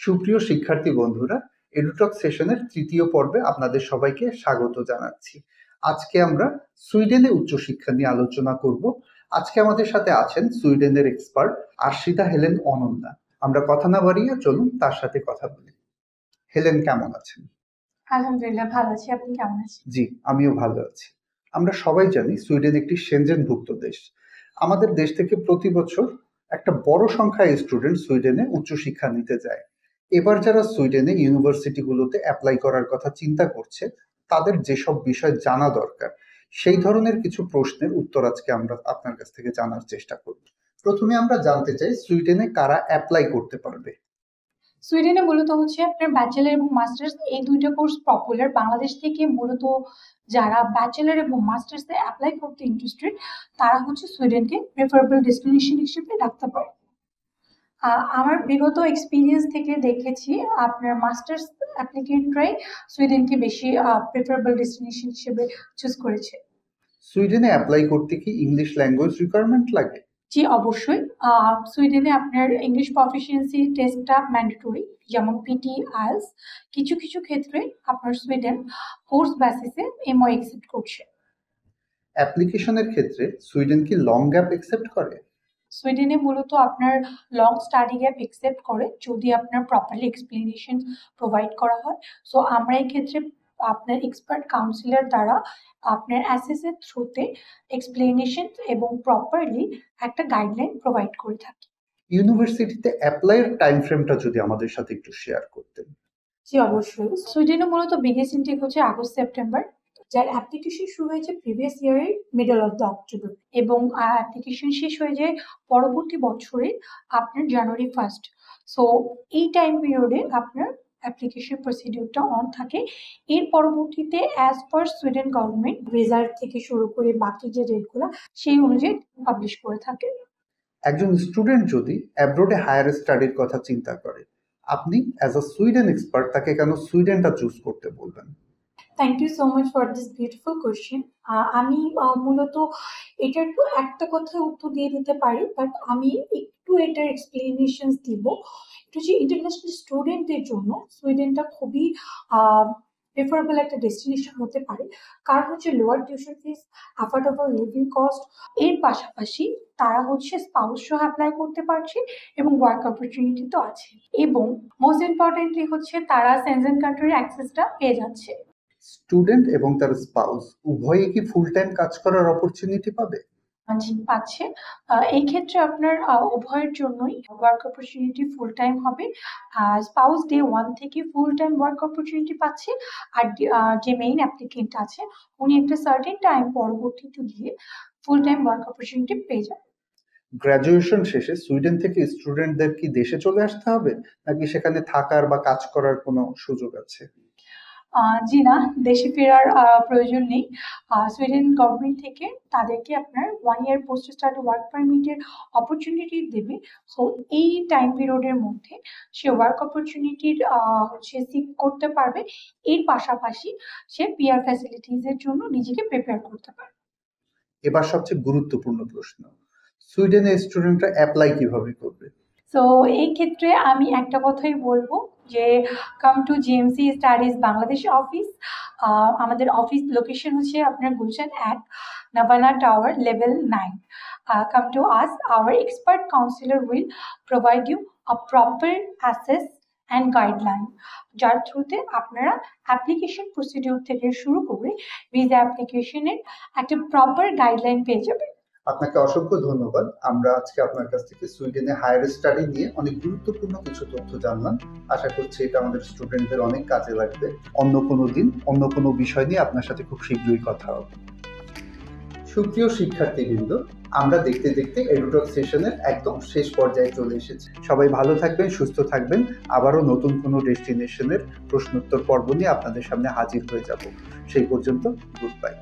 সুপ্রিয় শিক্ষার্থী বন্ধুরা, এডুটক সেশনের তৃতীয় পর্বে আপনাদের সবাইকে স্বাগত জানাচ্ছি। আজকে আমরা সুইডেনে উচ্চশিক্ষা নিয়ে আলোচনা করব। আজকে আমাদের সাথে আছেন সুইডেনের এক্সপার্ট আরশিতা হেলেন অনন্যা। আমরা কথা না বাড়িয়ে চলুন তার সাথে কথা বলি। হেলেন, কেমন আছেন? আলহামদুলিল্লাহ, ভালো আছি। আপনি কেমন আছেন? জি, আমিও ভালো আছি। আমরা সবাই জানি সুইডেন একটি সেনজেনভুক্ত দেশ। আমাদের দেশ থেকে প্রতি বছর একটা বড় সংখ্যায় স্টুডেন্ট সুইডেনে উচ্চশিক্ষা নিতে যায়। এবার যারা সুইডেনে ইউনিভার্সিটিগুলোতে অ্যাপ্লাই করার কথা চিন্তা করছে, তাদের যেসব বিষয় জানা দরকার, সেই ধরনের কিছু প্রশ্নের উত্তর আজকে আমরা আপনার কাছ থেকে জানার চেষ্টা করব। প্রথমে আমরা জানতে চাই, সুইডেনে কারা অ্যাপ্লাই করতে পারবে? সুইডেনে মূলত হচ্ছে আপনার ব্যাচেলর এবং মাস্টার্স এই দুইটা কোর্স পপুলার। বাংলাদেশ থেকে মূলত যারা ব্যাচেলর এবং মাস্টার্সে অ্যাপ্লাই করতে ইন্টারেস্টেড, তারা হচ্ছে সুইডেনকে প্রেফারেবল ডেস্টিনেশন হিসেবে রাখতে পারে। আমার বিগত এক্সপিরিয়েন্স থেকে দেখেছি আপনার মাস্টার্স অ্যাপ্লিকেন্টরাই সুইডেনকে বেশি প্রেফারেবল ডেস্টিনেশন হিসেবে চুজ করেছে। সুইডেনে অ্যাপ্লাই করতে কি ইংলিশ ল্যাঙ্গুয়েজ রিকোয়ারমেন্ট লাগে? জি, অবশ্যই। সুইডেনে আপনার ইংলিশ প্রফিসিয়েন্সি টেস্টটা ম্যান্ডেটরি, যেমন পিটি, আইএলটিএস। কিছু কিছু ক্ষেত্রে আপনার সুইডেন কোর্স বেসিসে এমও একসেপ্ট করছে। অ্যাপ্লিকেশনের ক্ষেত্রে সুইডেন কি লং গ্যাপ একসেপ্ট করে? সুইডেনে মূলত আপনার লং স্টাডি গ্যাপ একসেপ্ট করে যদি আপনার প্রপারলি এক্সপ্লেনেশন প্রোভাইড করা হয়। সো আমরা এই ক্ষেত্রে আপনার এক্সপার্ট কাউন্সিলর দ্বারা আপনার অ্যাসেসের থ্রুতে এক্সপ্লেনেশন এবং প্রপারলি একটা গাইডলাইন প্রোভাইড করে থাকি। ইউনিভার্সিটিতে অ্যাপ্লাইয়ের টাইম ফ্রেমটা যদি আমাদের সাথে একটু শেয়ার করতেন। জি, অবশ্যই। সুইডেনে মূলত বিগেস্ট ইনটেক হচ্ছে আগস্ট সেপ্টেম্বর, যার অ্যাপ্লিকেশন শুরু হয়েছে প্রিভিয়াস ইয়ারের মিডল অফ দ্য অক্টোবর, এবং অ্যাপ্লিকেশন শেষ হয়ে যায় পরবর্তী বছরের আপনার জানুয়ারি 1। সো এই টাইম পিরিয়ডে আপনার অ্যাপ্লিকেশন প্রসিডিউরটা অন থাকে। এর পরবর্তীতে as per Sweden government result থেকে শুরু করে বাকি যে ডেটগুলো সেই অনুযায়ী পাবলিশ করে থাকে। একজন স্টুডেন্ট যদি অ্যাব্রোডে হায়ার স্টাডির কথা চিন্তা করে, আপনি অ্যাজ আ সুইডেন এক্সপার্ট তাকে কেন সুইডেনটা চুজ করতে বলবেন? Thank you so much for this beautiful question. আমি মূলত এটার তো একটা কথা উত্তর দিয়ে দিতে পারি, বাট আমি একটু এটার এক্সপ্লেনেশন দিব। এটা হচ্ছে ইন্টারন্যাশনাল স্টুডেন্টদের জন্য সুইডেনটা খুবই প্রেফারেবল একটা ডেস্টিনেশন হতে পারে। কারণ হচ্ছে lower tuition fees, affordable living cost, এর পাশাপাশি তারা হচ্ছে স্পাউস সহ অ্যাপ্লাই করতে পারছে এবং ওয়ার্ক অপরচুনিটি তো আছে, এবং মোস্ট ইম্পর্টেন্টলি হচ্ছে তারা সেনজেন কান্ট্রির অ্যাক্সেসটা পেয়ে যাচ্ছে। স্টুডেন্ট এবং তার স্পাউস উভয়ে কি ফুল টাইম কাজ করার অপরচুনিটি পাবে? জি, পাচ্ছে। এই ক্ষেত্রে আপনার উভয়ের জন্যই ওয়ার্ক অপরচুনিটি ফুল টাইম হবে। স্পাউস ডে 1 থেকে ফুল টাইম ওয়ার্ক অপরচুনিটি পাচ্ছে, আর যে মেইন অ্যাপ্লিকেন্ট আছে উনি একটা সার্টেন টাইম পরবর্তীতে গিয়ে ফুল টাইম ওয়ার্ক অপরচুনিটি পেয়ে যাবে। গ্র্যাজুয়েশন শেষে সুইডেন থেকে স্টুডেন্টদের কি দেশে চলে আসতে হবে, নাকি সেখানে থাকার বা কাজ করার কোনো সুযোগ আছে? জি না, দেশে ফেরার প্রয়োজন নেই। সুইডেন গভর্নমেন্ট থেকে তাদেরকে আপনার 1 ইয়ার পোস্ট স্টাডি ওয়ার্ক পারমিটের অপরচুনিটি দেবে। সো এই টাইম পিরিয়ডের মধ্যে সে ওয়ার্ক অপরচুনিটির হচ্ছে সিক করতে পারবে। এর পাশাপাশি সে পিআর ফ্যাসিলিটিজের জন্য নিজেকে প্রিপেয়ার করতে পারবে। এবার সবচেয়ে গুরুত্বপূর্ণ প্রশ্ন, সুইডেনের স্টুডেন্টরা অ্যাপ্লাই কিভাবে করবে? সো এই ক্ষেত্রে আমি একটা কথাই বলবো যে come to GMC studies Bangladesh office. আমাদের অফিস লোকেশন হচ্ছে আপনার Gulshan 1, Navana tower, level 9। Come to us, our expert counsellor will provide you a proper assess and guideline, যার থ্রুতে আপনারা অ্যাপ্লিকেশন প্রসিডিউর থেকে শুরু করে ভিসা অ্যাপ্লিকেশনের একটা প্রপার গাইডলাইন পেয়ে যাবেন। আপনাকে অসংখ্য ধন্যবাদ। আমরা আজকে আপনার কাছ থেকে সুইডেনে হায়ার স্টাডি নিয়ে অনেক গুরুত্বপূর্ণ কিছু তথ্য জানলাম। আশা করছি এটা আমাদের স্টুডেন্টদের অনেক কাজে লাগবে। অন্য কোনো দিন অন্য কোনো বিষয় নিয়ে আপনার সাথে খুব শীঘ্রই কথা হবে। সুপ্রিয় শিক্ষার্থীবৃন্দ, আমরা দেখতে দেখতে এডুটক সেশনের একদম শেষ পর্যায়ে চলে এসেছি। সবাই ভালো থাকবেন, সুস্থ থাকবেন। আবারও নতুন কোনো ডেস্টিনেশনের প্রশ্নোত্তর পর্ব নিয়ে আপনাদের সামনে হাজির হয়ে যাব। সেই পর্যন্ত গুড বাই।